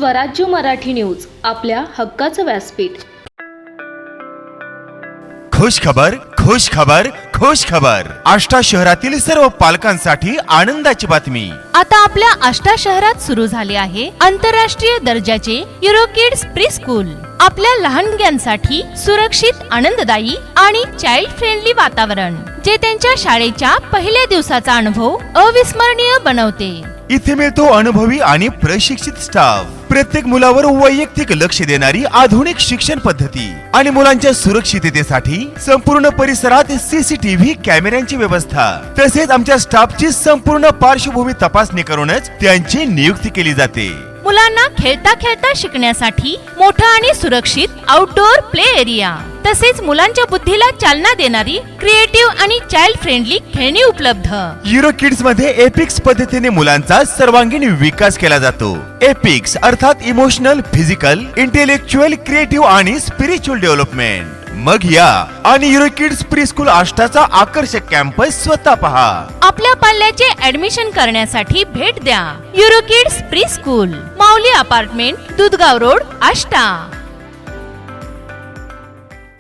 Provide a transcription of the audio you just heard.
स्वराज्य मराठी न्यूज, आपल्या हक्काचं व्यासपीठ। खुश खबर, खुश खबर, खुश खबर। आष्टा शहरातील सर्व पालकांसाठी आनंदाची बातमी। आता आपल्या आष्टा शहरात सुरू झाले आहे आंतरराष्ट्रीय दर्जाचे युरोकिड्स प्री स्कूल। आपल्या लहानग्यांसाठी सुरक्षित, आनंददायी आणि चाइल्ड फ्रेंडली वातावरण, जे त्यांच्या शाळेच्या पहिल्या दिवसाचा अनुभव अविस्मरणीय बनवते। इथे मिळतो अनुभवी आणि प्रशिक्षित स्टाफ, प्रत्येक मुलावर वैयक्तिक लक्ष देणारी आधुनिक शिक्षण पद्धती आणि मुलांच्या सुरक्षिततेसाठी संपूर्ण परिसरात सीसीटीव्ही कॅमेऱ्यांची व्यवस्था। तसेच आमच्या स्टाफची संपूर्ण पार्श्वभूमी तपासणी करूनच त्यांची नियुक्ती केली जाते। मुलांना खेळता खेळता शिकण्यासाठी मोठा आणि सुरक्षित आउटडोअर प्ले एरिया, तसेच मुलांच्या बुद्धीला चालना देणारी क्रिएटिव्ह आणि चाइल्ड फ्रेंडली खेळणी उपलब्ध। युरो किड्स मध्ये एपिक्स पद्धतीने मुलांचा सर्वांगीण विकास केला जातो। एपिक्स अर्थात इमोशनल, फिजिकल, इंटेलेक्चुअल, क्रिएटिव्ह आणि स्पिरिच्युअल डेव्हलपमेंट। मग या आणि युरो किड्स प्री स्कूल आष्टाचा आकर्षक कॅम्पस स्वतः पहा। आपल्या पाल्याचे ऍडमिशन करण्यासाठी भेट द्या युरो किड्स प्री स्कूल, माऊली अपार्टमेंट, दुधगाव रोड, आष्टा।